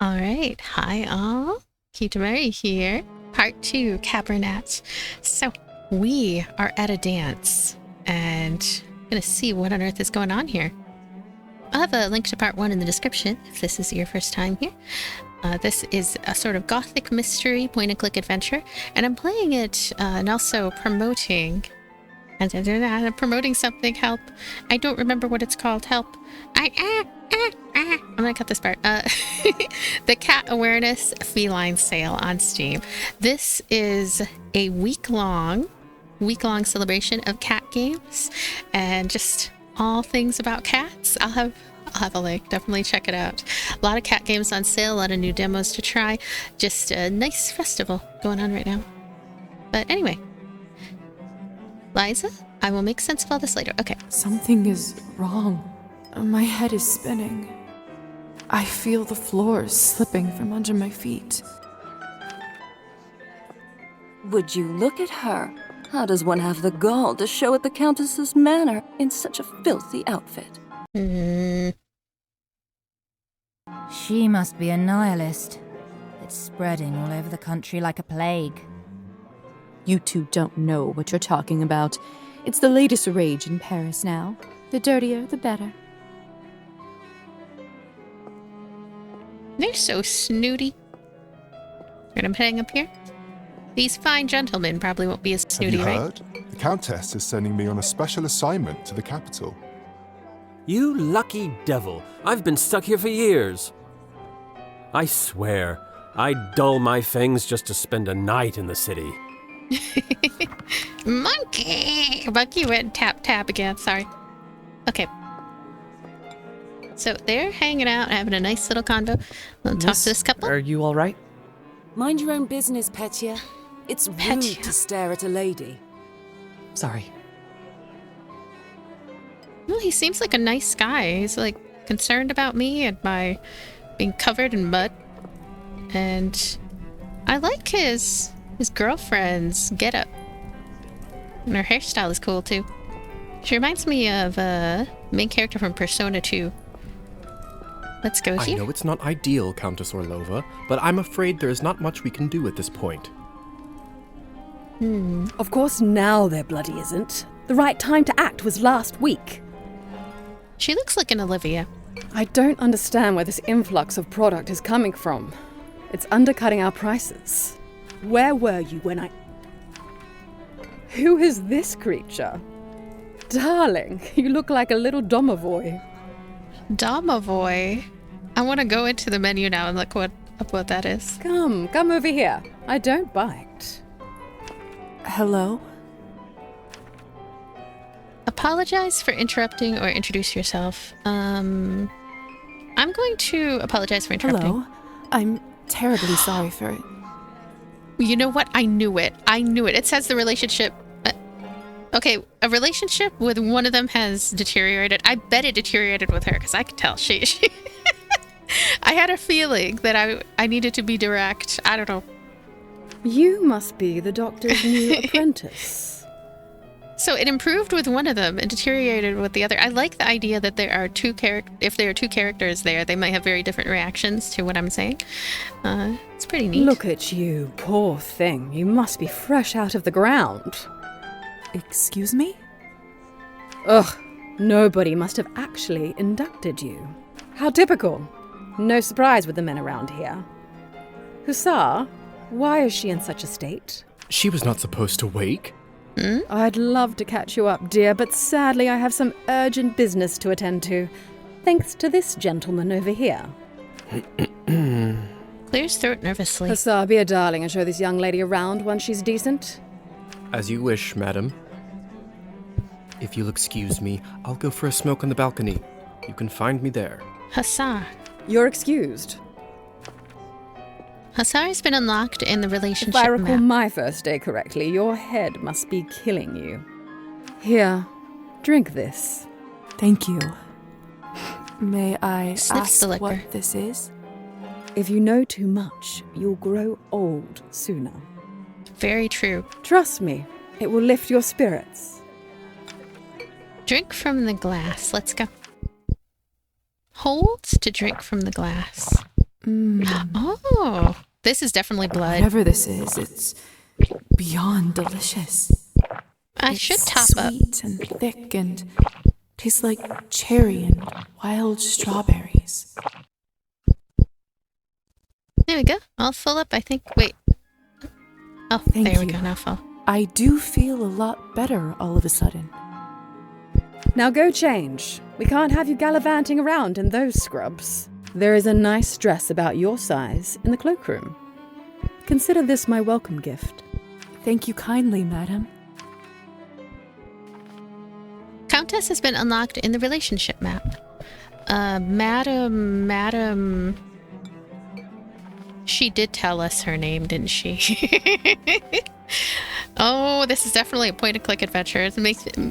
All right, hi all. Keep Mary here. Part 2, Cabernet. So we are at a dance, and I'm gonna see what on earth is going on here. I'll have a link to part 1 in the description if this is your first time here. This is a sort of Gothic mystery point-and-click adventure, and I'm playing it and also promoting. And I'm promoting something. Help! I don't remember what it's called. Help! I'm gonna cut this part. The Cat Awareness Feline Sale on Steam. This is a week-long celebration of cat games and just all things about cats. I'll have a link. Definitely check it out. A lot of cat games on sale. A lot of new demos to try. Just a nice festival going on right now. But anyway. Liza, I will make sense of all this later. Okay. Something is wrong. My head is spinning. I feel the floor slipping from under my feet. Would you look at her? How does one have the gall to show at the Countess's manor in such a filthy outfit? She must be a nihilist. It's spreading all over the country like a plague. You two don't know what you're talking about. It's the latest rage in Paris now. The dirtier, the better. They're so snooty. Right, I'm heading up here. These fine gentlemen probably won't be as snooty, Have you right? heard? The Countess is sending me on a special assignment to the capital. You lucky devil. I've been stuck here for years. I swear, I'd dull my fangs just to spend a night in the city. Monkey! Monkey went tap again, sorry. Okay. So they're hanging out, having a nice little convo. We'll talk to this couple. Are you all right? Mind your own business, Petya. It's rude Petya. to stare at a lady. Sorry. Well, he seems like a nice guy. He's like concerned about me and my being covered in mud. And I like his girlfriend's getup. And her hairstyle is cool too. She reminds me of a main character from Persona 2. Let's go here. I know it's not ideal, Countess Orlova, but I'm afraid there is not much we can do at this point. Of course now there bloody isn't. The right time to act was last week. She looks like an Olivia. I don't understand where this influx of product is coming from. It's undercutting our prices. Where were you when I... Who is this creature? Darling, you look like a little domovoy. Domovoy? I want to go into the menu now and look what that is. Come over here. I don't bite. Hello? Apologize for interrupting or introduce yourself. I'm going to apologize for interrupting. Hello? I'm terribly sorry for it. You know what? I knew it. It says the relationship... okay, a relationship with one of them has deteriorated. I bet it deteriorated with her, because I could tell. She I had a feeling that I needed to be direct. I don't know. You must be the doctor's new apprentice. So it improved with one of them and deteriorated with the other. I like the idea that there are if there are two characters there, they might have very different reactions to what I'm saying. It's pretty neat. Look at you, poor thing. You must be fresh out of the ground. Excuse me? Ugh, nobody must have actually inducted you. How typical. No surprise with the men around here. Hussar, why is she in such a state? She was not supposed to wake. I'd love to catch you up, dear, but sadly I have some urgent business to attend to. Thanks to this gentleman over here. Clears throat nervously. Hussar, be a darling and show this young lady around once she's decent. As you wish, madam. If you'll excuse me, I'll go for a smoke on the balcony. You can find me there. Hussar. You're excused. Hussar's been unlocked in the relationship If I recall map. my first day correctly, your head must be killing you. Here, drink this. Thank you. May I Sniffs the ask liquor. what this is? If you know too much, you'll grow old sooner. Very true. Trust me, it will lift your spirits. Drink from the glass. Let's go. Hold to drink from the glass. Oh, this is definitely blood. Whatever this is, it's beyond delicious. I It's should top up. sweet and thick and tastes like cherry and wild strawberries. There we go. I'll fill up, I think. Wait. Oh, Thank there we you. go. Now full. I do feel a lot better all of a sudden. Now go change. We can't have you gallivanting around in those scrubs. There is a nice dress about your size in the cloakroom. Consider this my welcome gift. Thank you kindly, madam. Countess has been unlocked in the relationship map. Madam. She did tell us her name, didn't she? Oh, this is definitely a point-and-click adventure. It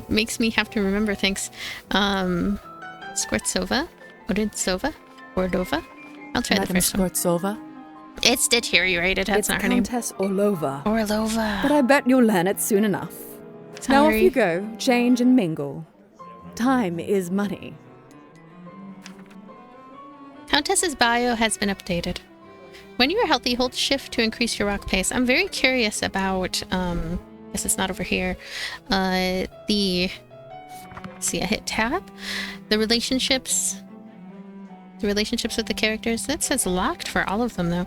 makes me have to remember things. Skvortsova? Odintsova? Ordova? I'll try Madam the first one. Skvortsova. It's deteriorated. That's It's not her name. Countess Orlova. Orlova. But I bet you'll learn it soon enough. Now off Sorry. you go, change and mingle. Time is money. Countess's bio has been updated. When you are healthy, hold shift to increase your walk pace. I'm very curious about, guess it's not over here, see, I hit tab. The relationships with the characters. That says locked for all of them, though.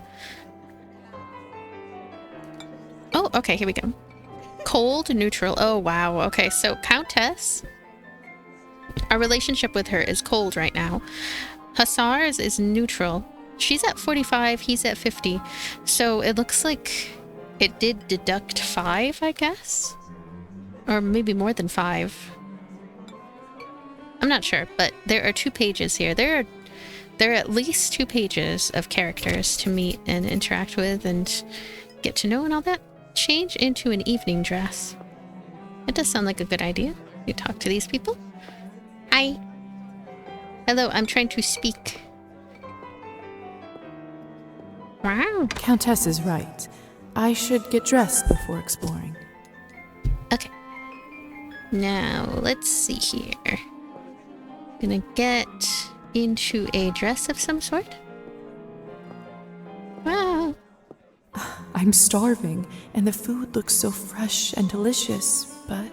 Oh, okay, here we go. Cold, neutral. Oh, wow. Okay, so Countess, our relationship with her is cold right now. Hussars is neutral. She's at 45, he's at 50. So it looks like it did deduct 5, I guess? Or maybe more than 5. I'm not sure, but there are 2 pages here. There are at least 2 pages of characters to meet and interact with and get to know and all that. Change into an evening dress. It does sound like a good idea. You talk to these people. Hi. Hello, I'm trying to speak. Wow. Countess is right. I should get dressed before exploring. Okay. Now, let's see here. Gonna get into a dress of some sort. Wow. I'm starving, and the food looks so fresh and delicious, but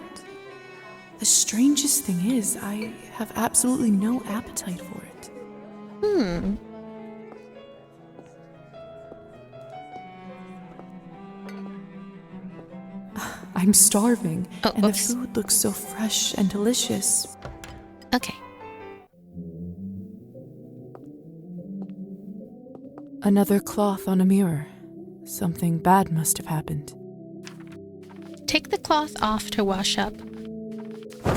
the strangest thing is, I have absolutely no appetite for it. I'm starving, and oops. the food looks so fresh and delicious. Okay. Another cloth on a mirror. Something bad must have happened. Take the cloth off to wash up.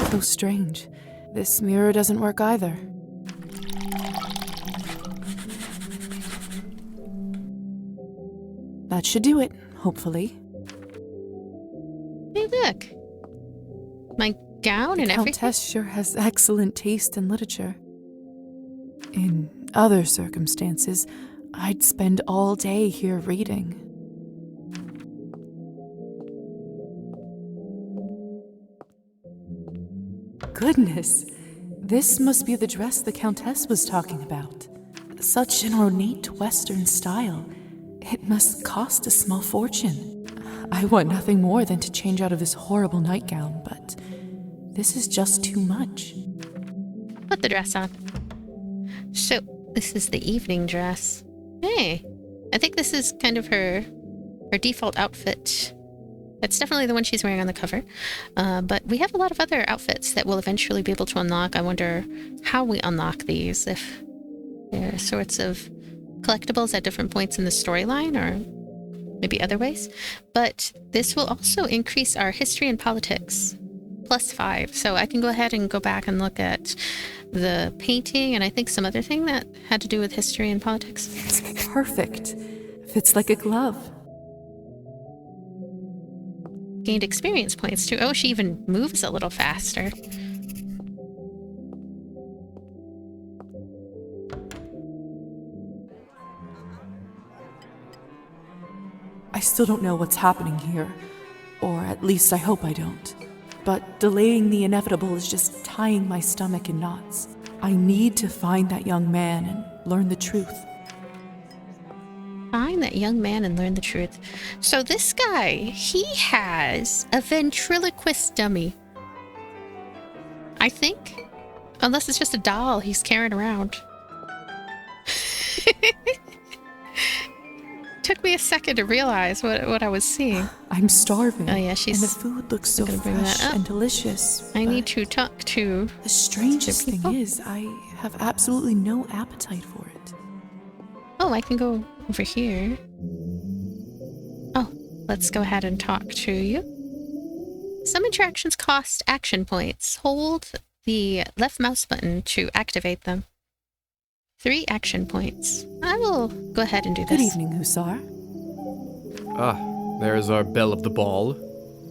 So strange. This mirror doesn't work either. That should do it, hopefully. Hey, look. My gown and The everything. Countess sure has excellent taste in literature. In other circumstances, I'd spend all day here reading. Goodness, this must be the dress the Countess was talking about. Such an ornate Western style. It must cost a small fortune. I want nothing more than to change out of this horrible nightgown, but this is just too much. Put the dress on. So, this is the evening dress. Hey, I think this is kind of her default outfit. That's definitely the one she's wearing on the cover. But we have a lot of other outfits that we'll eventually be able to unlock. I wonder how we unlock these, if they're sorts of collectibles at different points in the storyline or maybe other ways. But this will also increase our history and politics. +5. So I can go ahead and go back and look at the painting and I think some other thing that had to do with history and politics. It's perfect. Fits like a glove. Gained experience points too. Oh, she even moves a little faster. I still don't know what's happening here, or at least I hope I don't. But delaying the inevitable is just tying my stomach in knots. I need to find that young man and learn the truth. Find that young man and learn the truth. So this guy, he has a ventriloquist dummy. I think. Unless it's just a doll he's carrying around. Took me a second to realize what I was seeing. I'm starving. Oh yeah, and the food looks so fresh and delicious. I need to talk to the strangest thing is, I have absolutely no appetite for it. Oh, I can go over here. Oh, let's go ahead and talk to you. Some interactions cost action points. Hold the left mouse button to activate them. 3 action points. I will go ahead and do this. Good evening, Hussar. Ah, there's our belle of the ball.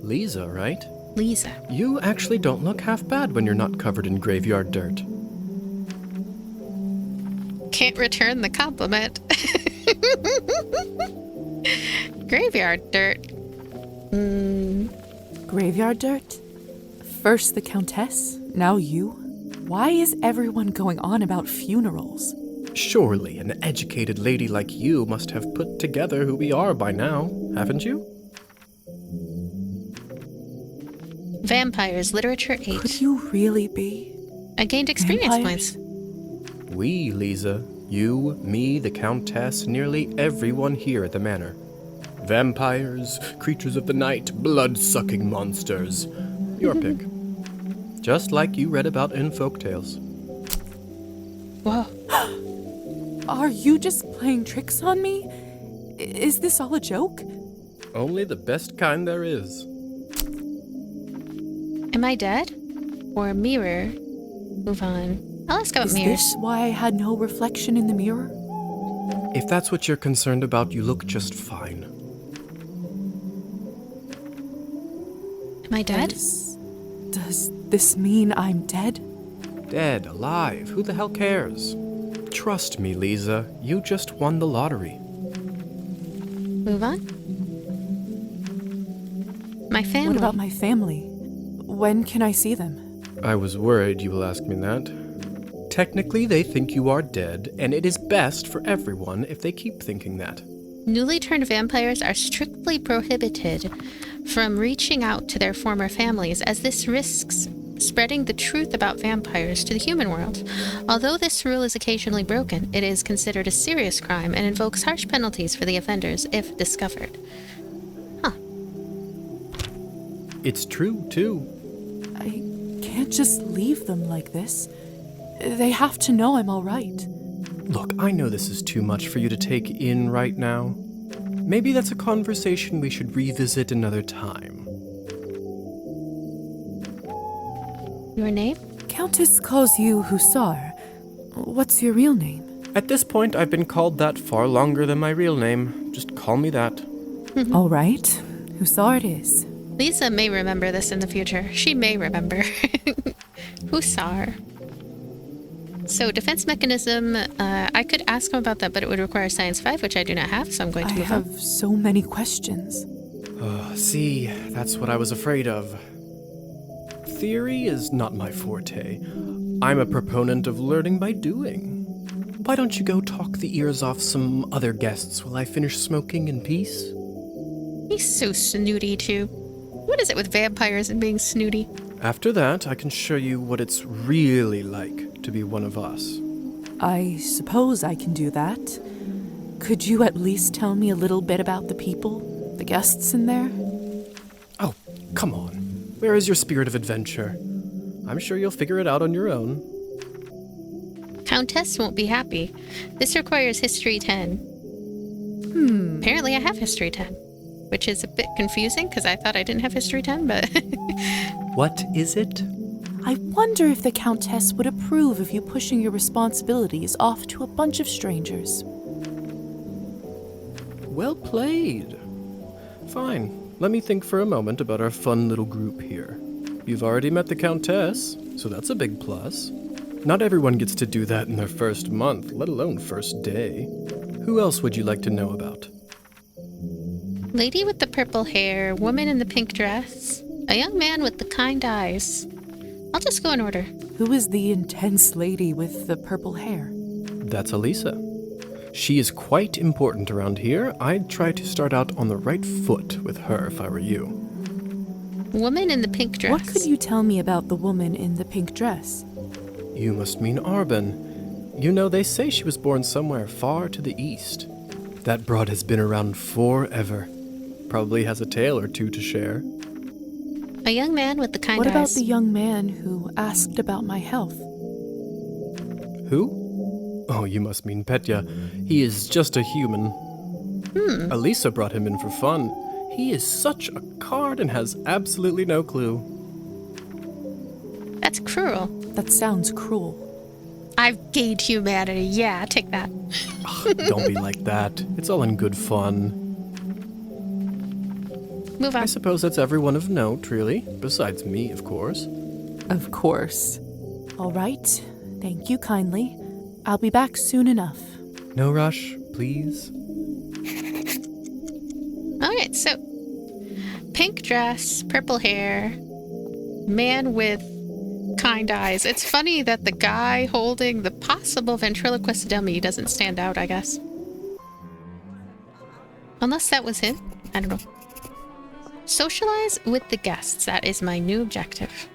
Liza, right? Liza. You actually don't look half bad when you're not covered in graveyard dirt. Can't return the compliment. Graveyard dirt. Graveyard dirt? First the Countess, now you? Why is everyone going on about funerals? Surely an educated lady like you must have put together who we are by now, haven't you? Vampires, Literature 8. Could you really be? I gained experience vampires? points. We, Liza. You, me, the Countess, nearly everyone here at the manor. Vampires, creatures of the night, blood-sucking monsters. Your pick. Just like you read about in folktales. Whoa. Are you just playing tricks on me? Is this all a joke? Only the best kind there is. Am I dead? Or a mirror? Move on. I'll ask about Is mirrors. this why I had no reflection in the mirror? If that's what you're concerned about, you look just fine. Am I dead? Does this mean I'm dead? Dead, alive, who the hell cares? Trust me, Liza, you just won the lottery. Move on. My family. What about my family? When can I see them? I was worried you will ask me that. Technically, they think you are dead, and it is best for everyone if they keep thinking that. Newly turned vampires are strictly prohibited from reaching out to their former families, as this risks spreading the truth about vampires to the human world. Although this rule is occasionally broken, it is considered a serious crime and invokes harsh penalties for the offenders if discovered. Huh. It's true, too. I can't just leave them like this. They have to know I'm all right. Look, I know this is too much for you to take in right now. Maybe that's a conversation we should revisit another time. Your name? Countess calls you Hussar. What's your real name? At this point, I've been called that far longer than my real name. Just call me that. All right. Hussar it is. Liza may remember this in the future. She may remember. Hussar. So, defense mechanism, I could ask him about that, but it would require Science 5, which I do not have, so I'm going to move on. I have so many questions. See, that's what I was afraid of. Theory is not my forte. I'm a proponent of learning by doing. Why don't you go talk the ears off some other guests while I finish smoking in peace? He's so snooty, too. What is it with vampires and being snooty? After that, I can show you what it's really like to be one of us. I suppose I can do that. Could you at least tell me a little bit about the people, the guests in there? Oh, come on. Where is your spirit of adventure? I'm sure you'll figure it out on your own. Countess won't be happy. This requires History 10. Apparently I have History 10, which is a bit confusing because I thought I didn't have History 10, but... What is it? I wonder if the Countess would approve of you pushing your responsibilities off to a bunch of strangers. Well played. Fine. Let me think for a moment about our fun little group here. You've already met the Countess, so that's a big plus. Not everyone gets to do that in their first month, let alone first day. Who else would you like to know about? Lady with the purple hair, woman in the pink dress, a young man with the kind eyes. I'll just go in order. Who is the intense lady with the purple hair? That's Elisa. She is quite important around here. I'd try to start out on the right foot with her if I were you. Woman in the pink dress. What could you tell me about the woman in the pink dress? You must mean Arbin. You know, they say she was born somewhere far to the east. That broad has been around forever. Probably has a tale or two to share. A young man with the kind What eyes. about the young man who asked about my health? Who? Oh, you must mean Petya. He is just a human. Elisa brought him in for fun. He is such a card and has absolutely no clue. That's cruel. That sounds cruel. I've gained humanity. Yeah, take that. Don't be like that. It's all in good fun. Move I on. suppose that's everyone of note, really. Besides me, of course. Of course. All right. Thank you kindly. I'll be back soon enough. No rush, please. All right, so pink dress, purple hair, man with kind eyes. It's funny that the guy holding the possible ventriloquist dummy doesn't stand out, I guess. Unless that was him. I don't know. Socialize with the guests. That is my new objective.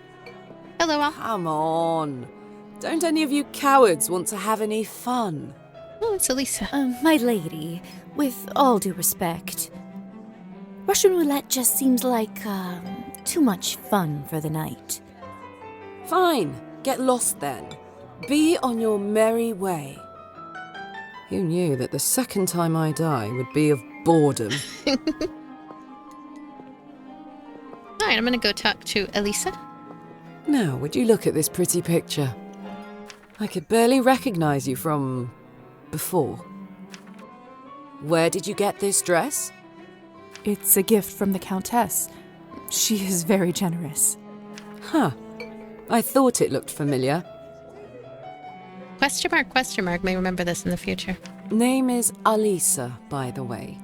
Hello, all. Come on. Don't any of you cowards want to have any fun? Oh, it's Elisa. My lady, with all due respect, Russian roulette just seems like, too much fun for the night. Fine. Get lost then. Be on your merry way. Who knew that the second time I die would be of boredom? All right, I'm going to go talk to Elisa. Now, would you look at this pretty picture? I could barely recognize you from before. Where did you get this dress? It's a gift from the Countess. She is very generous. Huh. I thought it looked familiar. Question mark, may remember this in the future. Name is Alisa, by the way.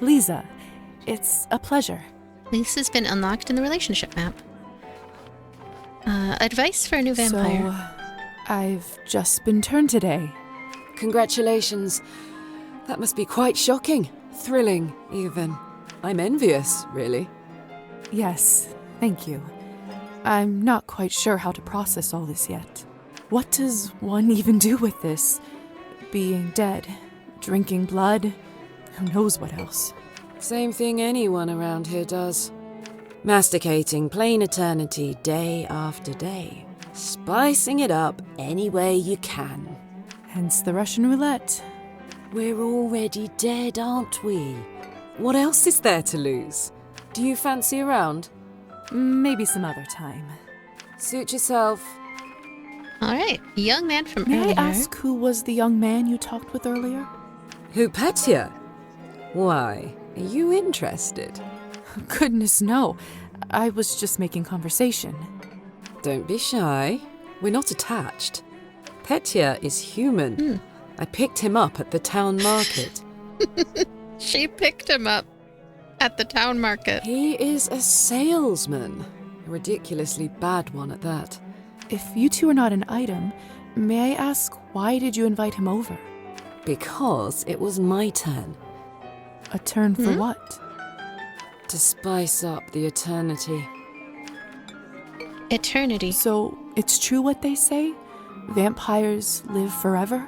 Liza, it's a pleasure. Lisa's been unlocked in the relationship map. Advice for a new vampire. So, I've just been turned today. Congratulations. That must be quite shocking. Thrilling, even. I'm envious, really. Yes, thank you. I'm not quite sure how to process all this yet. What does one even do with this? Being dead, drinking blood, who knows what else? Same thing anyone around here does. Masticating plain eternity day after day. Spicing it up any way you can. Hence the Russian roulette. We're already dead, aren't we? What else is there to lose? Do you fancy a round? Maybe some other time. Suit yourself. All right, young man from May earlier. I ask who was the young man you talked with earlier? Who, Petya? Why, are you interested? Goodness, no. I was just making conversation. Don't be shy. We're not attached. Petya is human. I picked him up at the town market. She picked him up at the town market. He is a salesman. A ridiculously bad one at that. If you two are not an item, may I ask why did you invite him over? Because it was my turn. A turn for what? To spice up the eternity. Eternity. So, it's true what they say? Vampires live forever?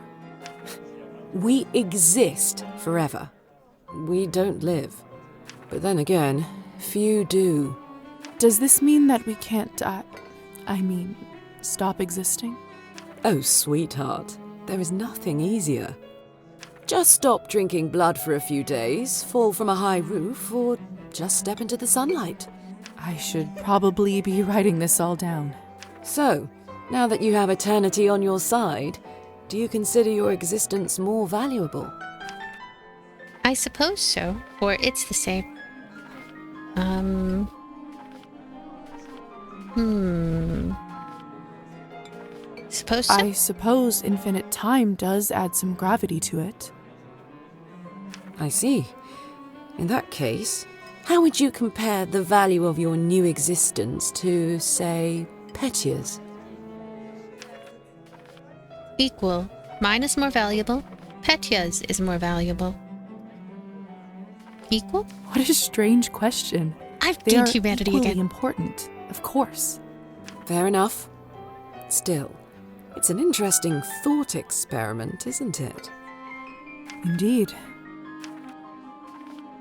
We exist forever. We don't live. But then again, few do. Does this mean that we can't stop existing? Oh, sweetheart, there is nothing easier. Just stop drinking blood for a few days, fall from a high roof, or just step into the sunlight. I should probably be writing this all down. So, now that you have eternity on your side, do you consider your existence more valuable? I suppose so, or it's the same. Suppose so. I suppose infinite time does add some gravity to it. I see. In that case, how would you compare the value of your new existence to, say, Petya's? Equal. Mine is more valuable. Petya's is more valuable. Equal? What a strange question. I've They gained are humanity equally again. important, of course. Fair enough. Still, it's an interesting thought experiment, isn't it? Indeed.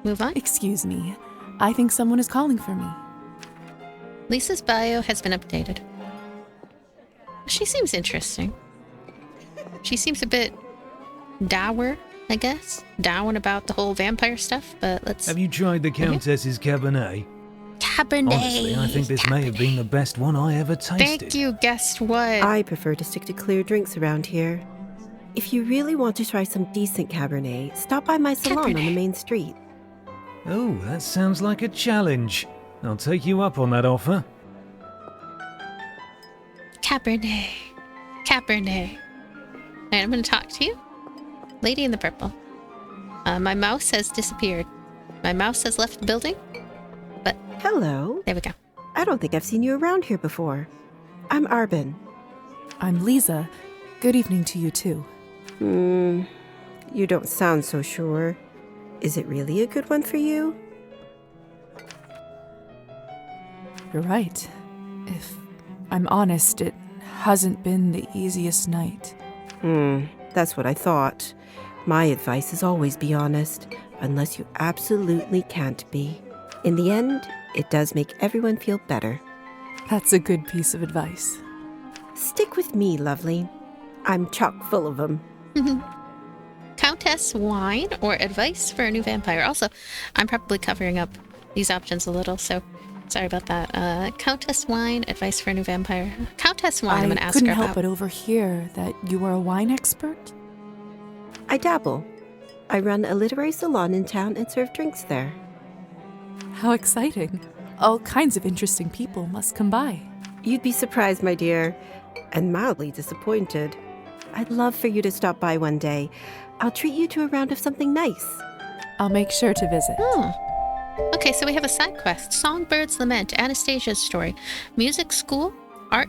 Move on. Excuse me. I think someone is calling for me. Lisa's bio has been updated. She seems interesting. She seems a bit dour, I guess. Down about the whole vampire stuff, but let's... Have you tried the Countess's Cabernet? Cabernet! Honestly, I think this may have been the best one I ever tasted. Thank you, guessed what? I prefer to stick to clear drinks around here. If you really want to try some decent Cabernet, stop by my salon on the main street. Oh, that sounds like a challenge. I'll take you up on that offer. Cabernet. Cabernet. Alright, I'm gonna talk to you. Lady in the purple. My mouse has disappeared. My mouse has left the building, but... Hello. There we go. I don't think I've seen you around here before. I'm Arbin. I'm Liza. Good evening to you, too. You don't sound so sure. Is it really a good one for you? You're right. If I'm honest, it hasn't been the easiest night. That's what I thought. My advice is always be honest, unless you absolutely can't be. In the end, it does make everyone feel better. That's a good piece of advice. Stick with me, lovely. I'm chock full of them. Countess wine or advice for a new vampire. Also, I'm probably covering up these options a little, so sorry about that. Countess wine, advice for a new vampire. Countess wine, I'm going to ask her couldn't about. help but overhear that you are a wine expert? I dabble. I run a literary salon in town and serve drinks there. How exciting. All kinds of interesting people must come by. You'd be surprised, my dear, and mildly disappointed. I'd love for you to stop by one day. I'll treat you to a round of something nice. I'll make sure to visit. Okay, so we have a side quest. Songbird's Lament, Anastasia's story. Music school, art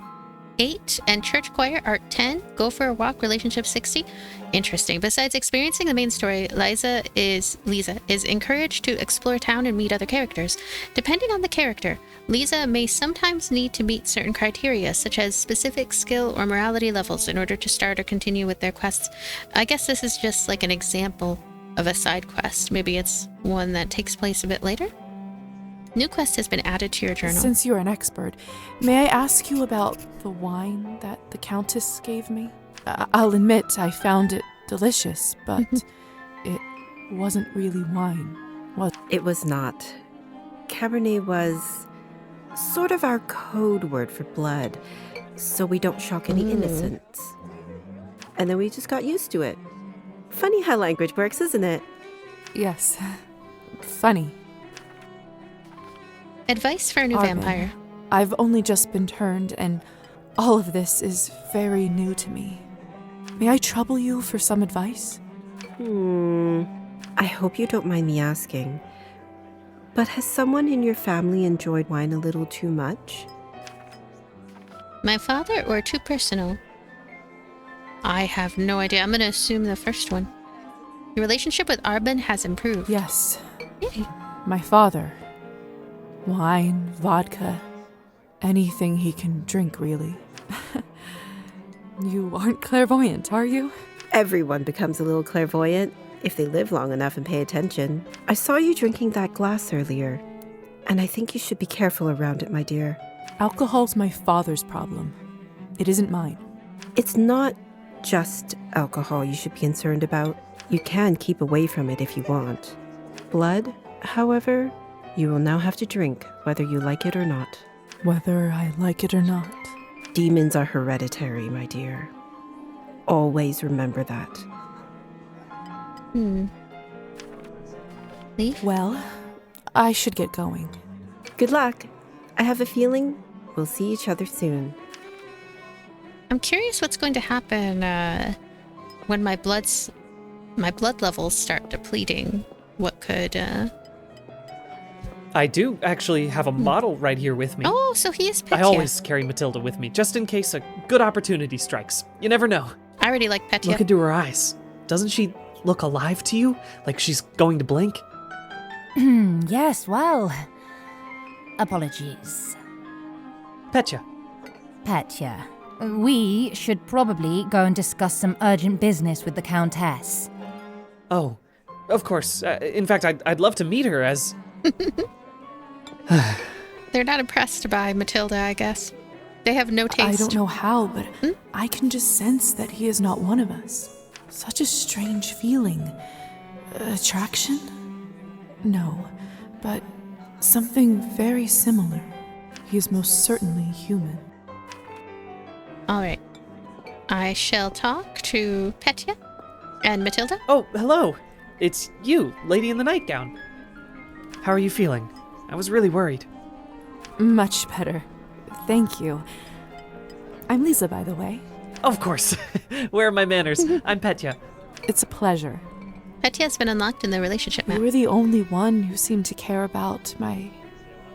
8, and church choir, art 10. Go for a walk, relationship 60. Interesting. Besides experiencing the main story, Liza is encouraged to explore town and meet other characters. Depending on the character, Liza may sometimes need to meet certain criteria, such as specific skill or morality levels, in order to start or continue with their quests. I guess this is just like an example of a side quest. Maybe it's one that takes place a bit later? New quest has been added to your journal. Since you're an expert, may I ask you about the wine that the Countess gave me? I'll admit I found it delicious, but it wasn't really wine, was it? It was not. Cabernet was sort of our code word for blood, so we don't shock any innocents. And then we just got used to it. Funny how language works, isn't it? Yes. Funny. Advice for a new Arvin, vampire. I've only just been turned, and all of this is very new to me. May I trouble you for some advice? I hope you don't mind me asking, but has someone in your family enjoyed wine a little too much? My father or too personal? I have no idea. I'm going to assume the first one. Your relationship with Arbin has improved. Yes. Yay. My father. Wine, vodka, anything he can drink, really. You aren't clairvoyant, are you? Everyone becomes a little clairvoyant if they live long enough and pay attention. I saw you drinking that glass earlier, and I think you should be careful around it, my dear. Alcohol's my father's problem. It isn't mine. It's not just alcohol you should be concerned about. You can keep away from it if you want. Blood, however, you will now have to drink, whether you like it or not. Whether I like it or not. Demons are hereditary, my dear. Always remember that. Leave? Well, I should get going. Good luck. I have a feeling we'll see each other soon. I'm curious what's going to happen when my blood levels start depleting. What could... I do actually have a model right here with me. Oh, so he is Petya. I always carry Matilda with me, just in case a good opportunity strikes. You never know. I already like Petya. Look into her eyes. Doesn't she look alive to you? Like she's going to blink? Yes, well... Apologies. Petya. Petya, we should probably go and discuss some urgent business with the Countess. Oh, of course. In fact, I'd love to meet her as... They're not impressed by Matilda, I guess. They have no taste. I don't know how, but I can just sense that he is not one of us. Such a strange feeling. Attraction? No, but something very similar. He is most certainly human. All right. I shall talk to Petya and Matilda. Oh, hello. It's you, Lady in the Nightgown. How are you feeling? I was really worried. Much better. Thank you. I'm Liza, by the way. Of course. Where are my manners? I'm Petya. It's a pleasure. Petya's been unlocked in the relationship map. You were the only one who seemed to care about my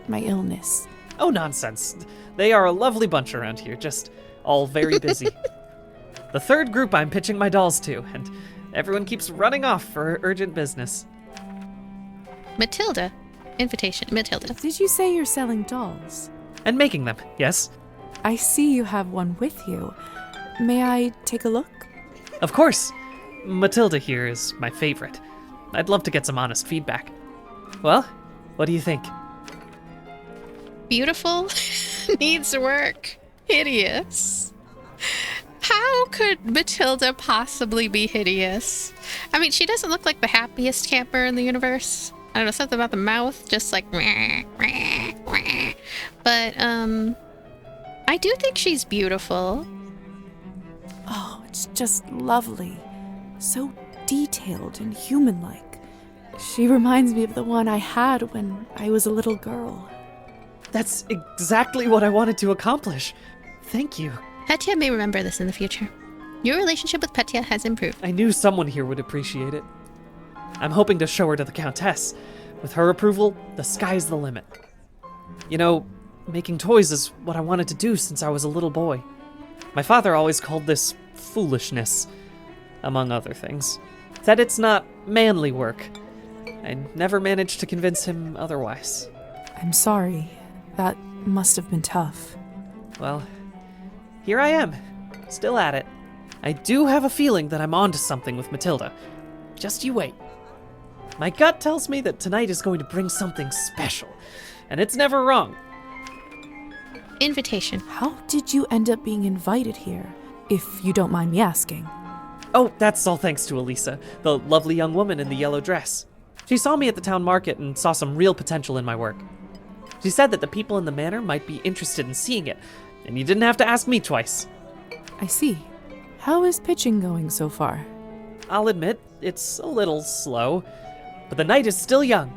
illness. Oh, nonsense. They are a lovely bunch around here, just all very busy. The third group I'm pitching my dolls to, and everyone keeps running off for urgent business. Matilda. Invitation. Matilda. Did you say you're selling dolls? And making them, yes. I see you have one with you. May I take a look? Of course. Matilda here is my favorite. I'd love to get some honest feedback. Well, what do you think? Beautiful. Needs work. Hideous. How could Matilda possibly be hideous? I mean, she doesn't look like the happiest camper in the universe. I don't know, something about the mouth, just like... But, I do think she's beautiful. Oh, it's just lovely. So detailed and human-like. She reminds me of the one I had when I was a little girl. That's exactly what I wanted to accomplish. Thank you. Petya may remember this in the future. Your relationship with Petya has improved. I knew someone here would appreciate it. I'm hoping to show her to the Countess. With her approval, the sky's the limit. You know, making toys is what I wanted to do since I was a little boy. My father always called this foolishness, among other things. Said it's not manly work. I never managed to convince him otherwise. I'm sorry. That must have been tough. Well, here I am, still at it. I do have a feeling that I'm onto something with Matilda. Just you wait. My gut tells me that tonight is going to bring something special, and it's never wrong. Invitation. How did you end up being invited here, if you don't mind me asking? Oh, that's all thanks to Elisa, the lovely young woman in the yellow dress. She saw me at the town market and saw some real potential in my work. She said that the people in the manor might be interested in seeing it, and you didn't have to ask me twice. I see. How is pitching going so far? I'll admit, it's a little slow, but the night is still young.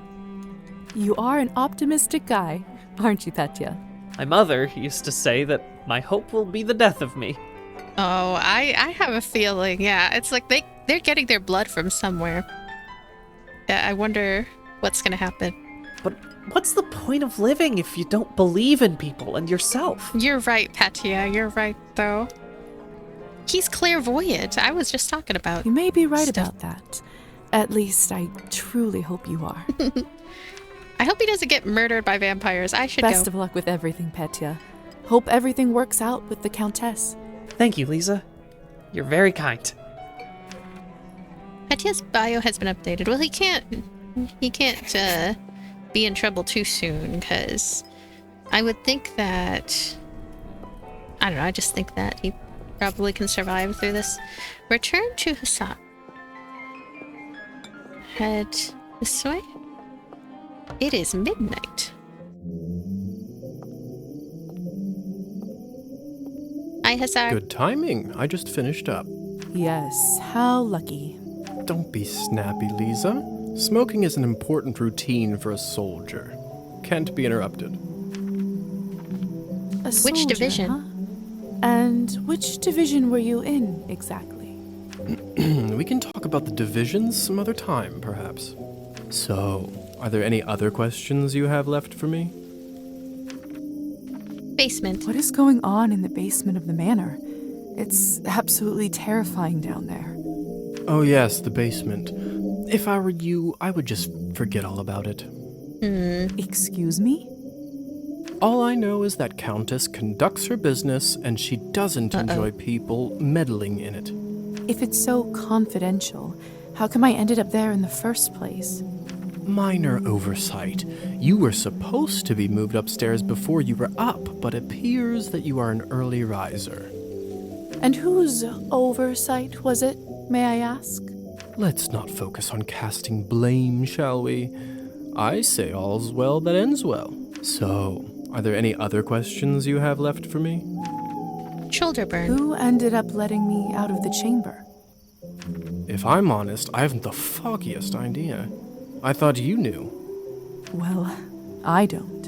You are an optimistic guy, aren't you, Petya? My mother used to say that my hope will be the death of me. Oh, I have a feeling, yeah. It's like they're getting their blood from somewhere. I wonder what's gonna happen. But what's the point of living if you don't believe in people and yourself? You're right, Petya. You're right, though. He's clairvoyant. I was just talking about. You may be right about that. At least I truly hope you are. I hope he doesn't get murdered by vampires. I should Best of luck with everything, Petya. Hope everything works out with the Countess. Thank you, Liza. You're very kind. Petya's bio has been updated. Well, he can't be in trouble too soon, because I would think that... I don't know, I just think that he probably can survive through this. Return to Hassan. Head this way. It is midnight. Hi, Hassan. Good timing. I just finished up. Yes, how lucky. Don't be snappy, Liza. Smoking is an important routine for a soldier. Can't be interrupted. A soldier, which division? Huh? And which division were you in, exactly? We can talk about the divisions some other time, perhaps. So, are there any other questions you have left for me? Basement. What is going on in the basement of the manor? It's absolutely terrifying down there. Oh yes, the basement. If I were you, I would just forget all about it. Excuse me? All I know is that Countess conducts her business and she doesn't enjoy people meddling in it. If it's so confidential, how come I ended up there in the first place? Minor oversight. You were supposed to be moved upstairs before you were up, but appears that you are an early riser. And whose oversight was it, may I ask? Let's not focus on casting blame, shall we? I say all's well that ends well. So, are there any other questions you have left for me? Shoulder burn. Who ended up letting me out of the chamber? If I'm honest, I haven't the foggiest idea. I thought you knew. Well, I don't.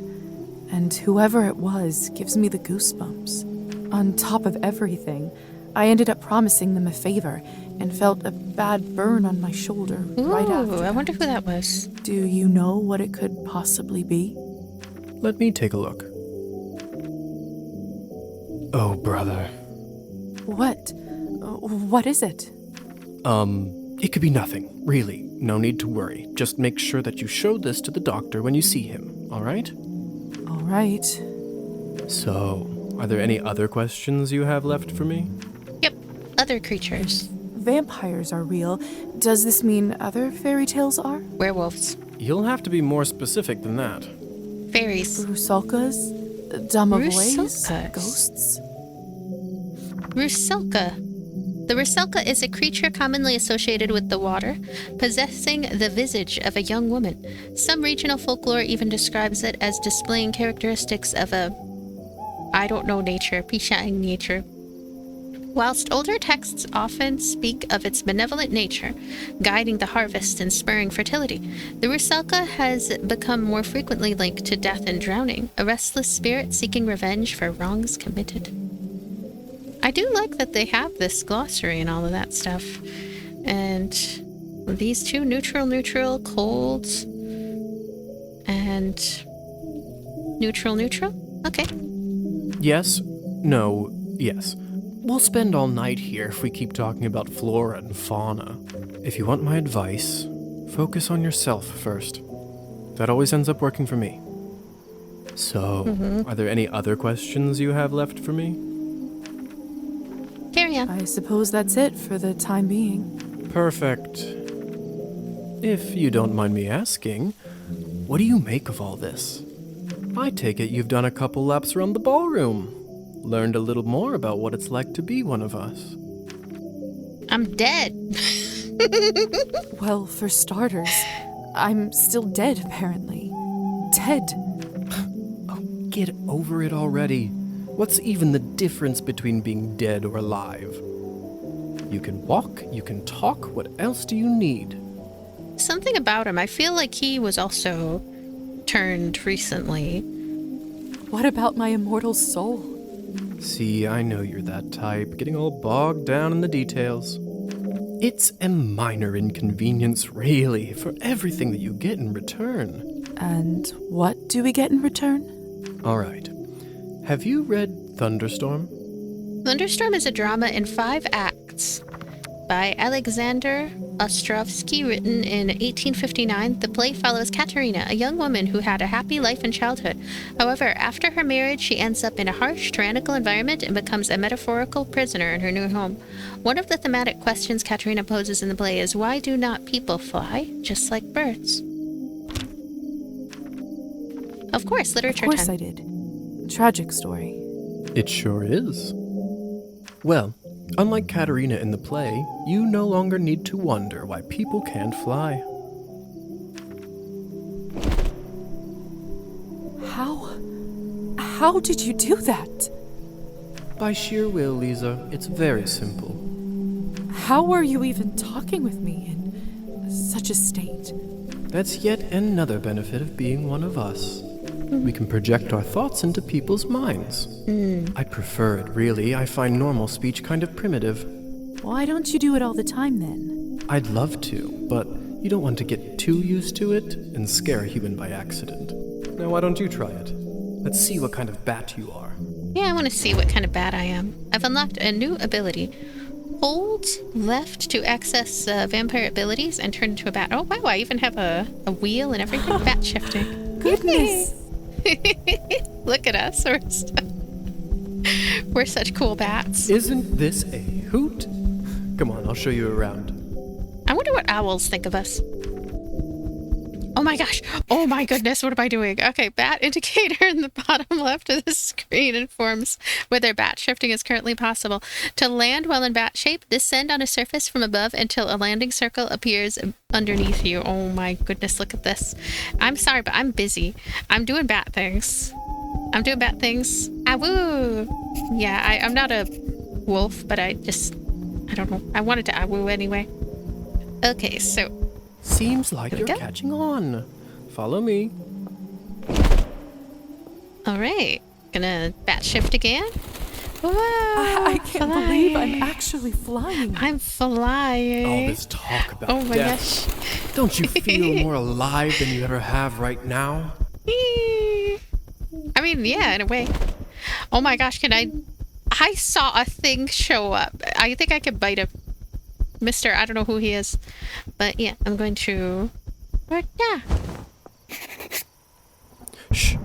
And whoever it was gives me the goosebumps. On top of everything, I ended up promising them a favor and felt a bad burn on my shoulder right after. I wonder who that was. Do you know what it could possibly be? Let me take a look. Oh, brother. What? What is it? It could be nothing, really. No need to worry. Just make sure that you show this to the doctor when you see him, all right? All right. So, are there any other questions you have left for me? Yep, other creatures. Vampires are real. Does this mean other fairy tales are? Werewolves. You'll have to be more specific than that. Fairies. Rusalkas? Domovoys? Rusalkas. Ghosts? Rusalka. The Rusalka is a creature commonly associated with the water, possessing the visage of a young woman. Some regional folklore even describes it as displaying characteristics of a, I don't know nature, Pishaing nature. Whilst older texts often speak of its benevolent nature, guiding the harvest and spurring fertility, the Rusalka has become more frequently linked to death and drowning, a restless spirit seeking revenge for wrongs committed. I do like that they have this glossary and all of that stuff. And these two, neutral, cold, and neutral. Okay. Yes, no, yes. We'll spend all night here if we keep talking about flora and fauna. If you want my advice, focus on yourself first. That always ends up working for me. So, are there any other questions you have left for me? Carry on. I suppose that's it for the time being. Perfect. If you don't mind me asking, what do you make of all this? I take it you've done a couple laps around the ballroom. Learned a little more about what it's like to be one of us. I'm dead. Well, for starters, I'm still dead, apparently. Dead. Oh, get over it already. What's even the difference between being dead or alive? You can walk, you can talk, what else do you need? Something about him. I feel like he was also turned recently. What about my immortal soul? See, I know you're that type, getting all bogged down in the details. It's a minor inconvenience, really, for everything that you get in return. And what do we get in return? All right. Have you read Thunderstorm? Thunderstorm is a drama in 5 acts by Alexander Ostrovsky, written in 1859. The play follows Katerina, a young woman who had a happy life in childhood. However, after her marriage, she ends up in a harsh, tyrannical environment and becomes a metaphorical prisoner in her new home. One of the thematic questions Katerina poses in the play is, why do not people fly just like birds? Of course, literature time. Of course I did. Tragic story. It sure is. Well, unlike Katerina in the play, you no longer need to wonder why people can't fly. How did you do that? By sheer will, Liza. It's very simple. How were you even talking with me in such a state? That's yet another benefit of being one of us. We can project our thoughts into people's minds. I prefer it, really. I find normal speech kind of primitive. Why don't you do it all the time, then? I'd love to, but you don't want to get too used to it and scare a human by accident. Now, why don't you try it? Let's see what kind of bat you are. Yeah, I want to see what kind of bat I am. I've unlocked a new ability. Hold left to access vampire abilities and turn into a bat. Oh, wow, I even have a wheel and everything. Bat shifting. Goodness! Look at us. We're such cool bats. Isn't this a hoot? Come on, I'll show you around. I wonder what owls think of us. Oh my gosh. Oh my goodness. What am I doing? Okay, bat indicator in the bottom left of the screen informs whether bat shifting is currently possible. To land while in bat shape, descend on a surface from above until a landing circle appears underneath you. Oh my goodness, look at this. I'm sorry, but I'm busy. I'm doing bat things. Ah, woo! Yeah, I'm not a wolf, but I don't know. I wanted to woo anyway. Okay, so... Seems like you're catching on. Follow me. All right. Gonna bat shift again. Whoa, I can't believe I'm actually flying. I'm flying. All this talk about oh my death. Gosh. Don't you feel more alive than you ever have right now? I mean, yeah, in a way. Oh my gosh, I saw a thing show up. I think I could bite a Mr. I don't know who he is. But yeah, I'm going to... Yeah. Shh.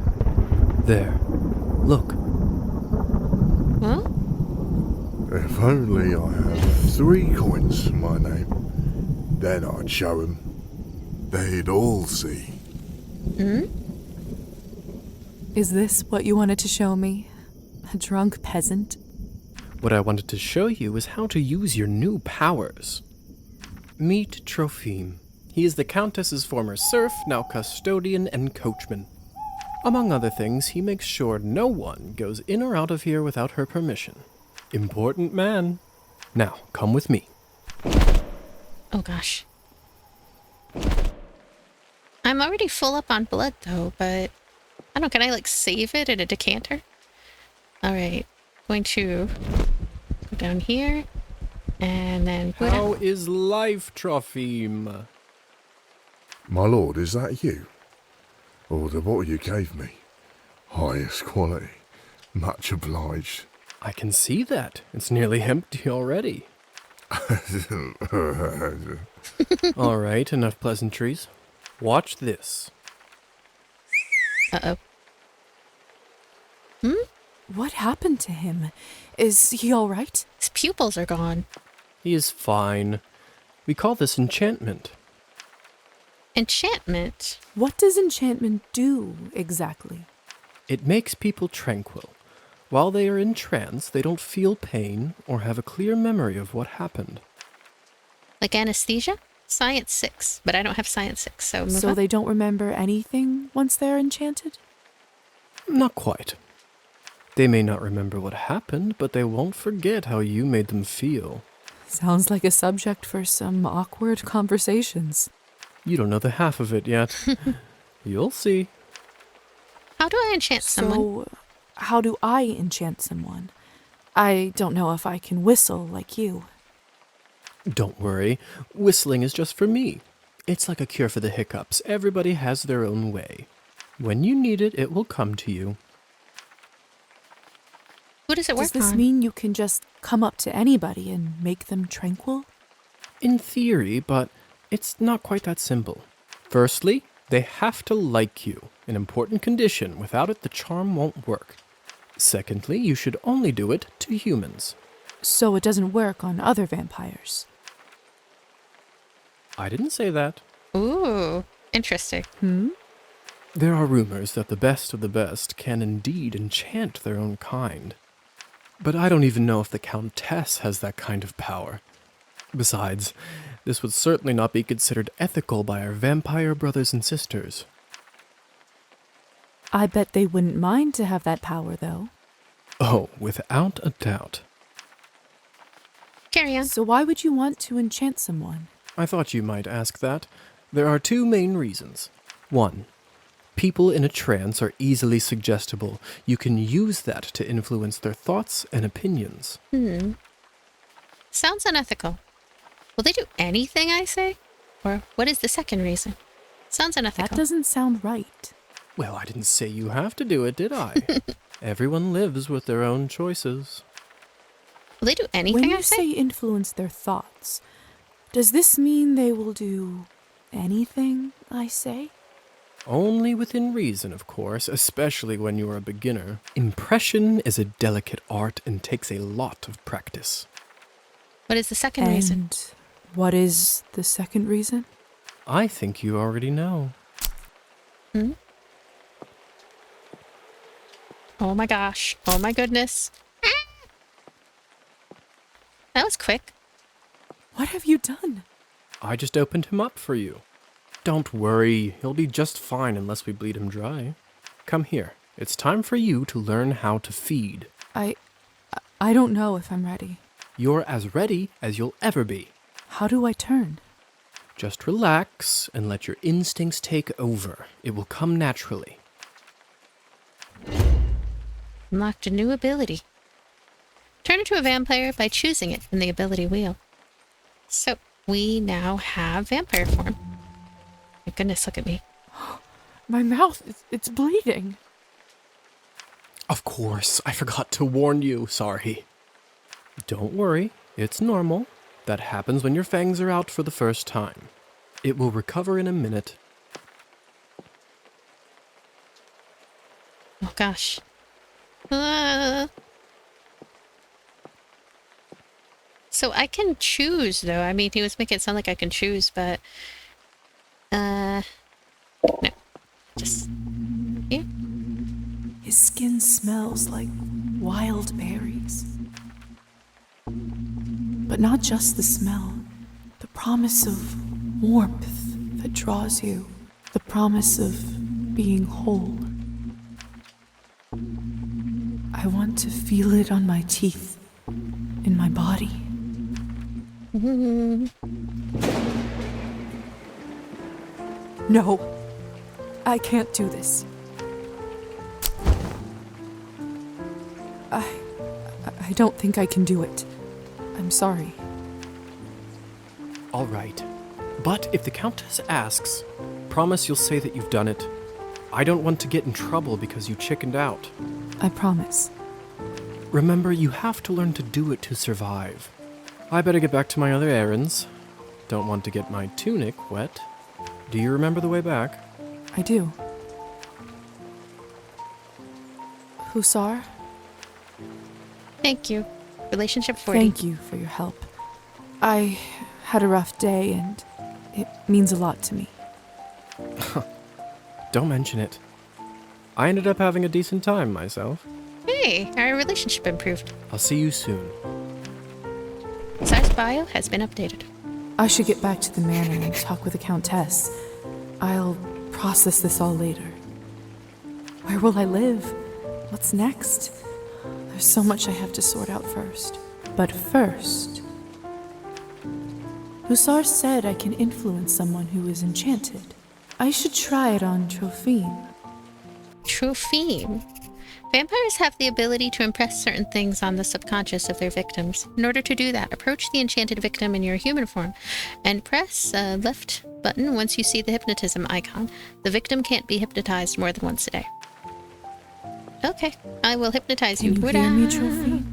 There. Look. Huh? If only I had 3 coins to my name, then I'd show them. They'd all see. Hmm? Is this what you wanted to show me? A drunk peasant? What I wanted to show you is how to use your new powers. Meet Trophime. He is the Countess's former serf, now custodian and coachman. Among other things, he makes sure no one goes in or out of here without her permission. Important man. Now, come with me. Oh gosh. I'm already full up on blood though, but I don't know, can I like save it in a decanter? Alright, going to go down here and then... How is life, Trophime? My lord, is that you? Oh, the bottle you gave me. Highest quality. Much obliged. I can see that. It's nearly empty already. All right, enough pleasantries. Watch this. Uh-oh. Hmm? What happened to him? Is he all right? His pupils are gone. He is fine. We call this enchantment. Enchantment? What does enchantment do, exactly? It makes people tranquil. While they are in trance, they don't feel pain or have a clear memory of what happened. Like anesthesia? Science 6, but I don't have Science 6, so move So on. they don't remember anything once they're enchanted? Not quite. They may not remember what happened, but they won't forget how you made them feel. Sounds like a subject for some awkward conversations. You don't know the half of it yet. You'll see. How do I enchant someone? So, how do I enchant someone? I don't know if I can whistle like you. Don't worry. Whistling is just for me. It's like a cure for the hiccups. Everybody has their own way. When you need it, it will come to you. Who does it work on? Does this mean you can just come up to anybody and make them tranquil? In theory, but it's not quite that simple. Firstly, they have to like you, an important condition. Without it, the charm won't work. Secondly, you should only do it to humans. So it doesn't work on other vampires? I didn't say that. Ooh, interesting. There are rumors that the best of the best can indeed enchant their own kind. But I don't even know if the Countess has that kind of power. Besides, this would certainly not be considered ethical by our vampire brothers and sisters. I bet they wouldn't mind to have that power, though. Oh, without a doubt. Carry on. So why would you want to enchant someone? I thought you might ask that. There are 2 main reasons. 1. People in a trance are easily suggestible. You can use that to influence their thoughts and opinions. Sounds unethical. Will they do anything I say? Or what is the second reason? Sounds unethical. That doesn't sound right. Well, I didn't say you have to do it, did I? Everyone lives with their own choices. Will they do anything? When I you say influence their thoughts, does this mean they will do anything I say? Only within reason, of course, especially when you're a beginner. Impression is a delicate art and takes a lot of practice. What is the second reason? And what is the second reason? I think you already know. Hmm? Oh my gosh. Oh my goodness. That was quick. What have you done? I just opened him up for you. Don't worry, he'll be just fine unless we bleed him dry. Come here. It's time for you to learn how to feed. I don't know if I'm ready. You're as ready as you'll ever be. How do I turn? Just relax and let your instincts take over. It will come naturally. Unlocked a new ability. Turn into a vampire by choosing it in the ability wheel. So, we now have vampire form. My goodness, look at me. My mouth, it's bleeding. Of course, I forgot to warn you. Sorry. Don't worry, it's normal. That happens when your fangs are out for the first time. It will recover in a minute. Oh gosh. So I can choose, though. I mean, he was making it sound like I can choose, but... no. Just... yeah. His skin smells like wild berries. But not just the smell. The promise of warmth that draws you. The promise of being whole. I want to feel it on my teeth, in my body. No, I can't do this. I don't think I can do it. I'm sorry. All right. But if the Countess asks, promise you'll say that you've done it. I don't want to get in trouble because you chickened out. I promise. Remember, you have to learn to do it to survive. I better get back to my other errands. Don't want to get my tunic wet. Do you remember the way back? I do. Hussar? Thank you. Relationship 40. Thank you for your help. I had a rough day and it means a lot to me. Don't mention it. I ended up having a decent time myself. Hey, our relationship improved. I'll see you soon. Hussar's bio has been updated. I should get back to the manor and talk with the Countess. I'll process this all later. Where will I live? What's next? There's so much I have to sort out first. But first... Hussar said I can influence someone who is enchanted. I should try it on Trophine. Trophine? Vampires have the ability to impress certain things on the subconscious of their victims. In order to do that, approach the enchanted victim in your human form and press left button once you see the hypnotism icon. The victim can't be hypnotized more than once a day. Okay, I will hypnotize you. Can you hear me, Trophine?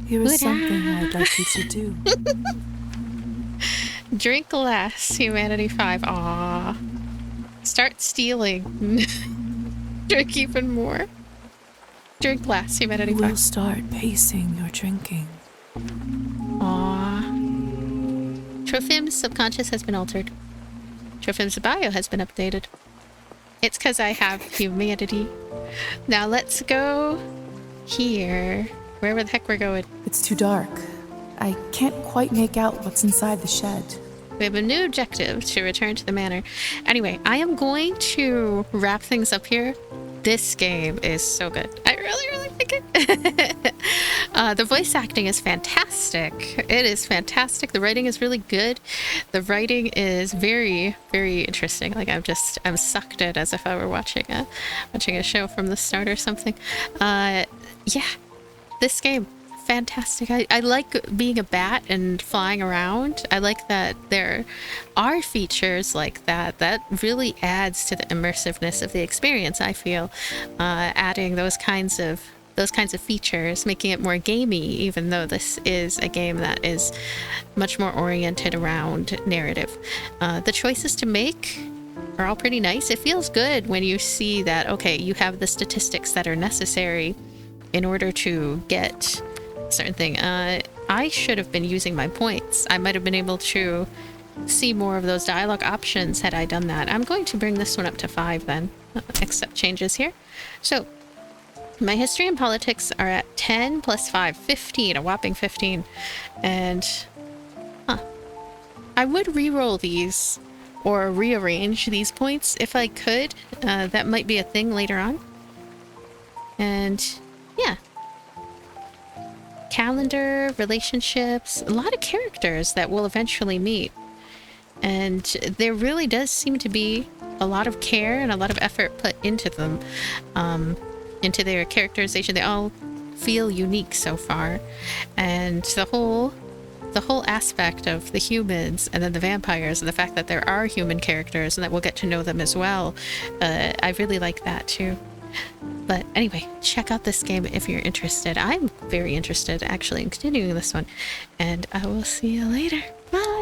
Here is something I'd like you to do. Drink less, Humanity 5. Aww. Start stealing. Drink even more. Drink less, Humanity 5. We'll start pacing your drinking. Aww. Trophim's subconscious has been altered. Trophim's bio has been updated. It's because I have humanity. Now let's go here. Wherever the heck we're going. It's too dark. I can't quite make out what's inside the shed. We have a new objective to return to the manor. Anyway, I am going to wrap things up here. This game is so good. I really like it. The voice acting is fantastic. It is fantastic. The writing is really good. The writing is very, very interesting. Like I'm sucked in as if I were watching a show from the start or something. Yeah, this game. Fantastic. I like being a bat and flying around. I like that there are features like that. That really adds to the immersiveness of the experience, I feel. Adding those kinds of those kinds of features, making it more gamey, even though this is a game that is much more oriented around narrative. The choices to make are all pretty nice. It feels good when you see that, okay, you have the statistics that are necessary in order to get a certain thing. I should have been using my points. I might have been able to see more of those dialogue options had I done that. I'm going to bring this one up to 5 then. Accept changes here. So my history and politics are at 10 plus 5, 15, a whopping 15. And I would re-roll these or rearrange these points if I could. That might be a thing later on. And yeah. Calendar, relationships, a lot of characters that we'll eventually meet. And there really does seem to be a lot of care and a lot of effort put into them, into their characterization. They all feel unique so far. And the whole aspect of the humans and then the vampires and the fact that there are human characters and that we'll get to know them as well, I really like that too. But anyway, check out this game if you're interested. I'm very interested actually in continuing this one, and I will see you later. Bye.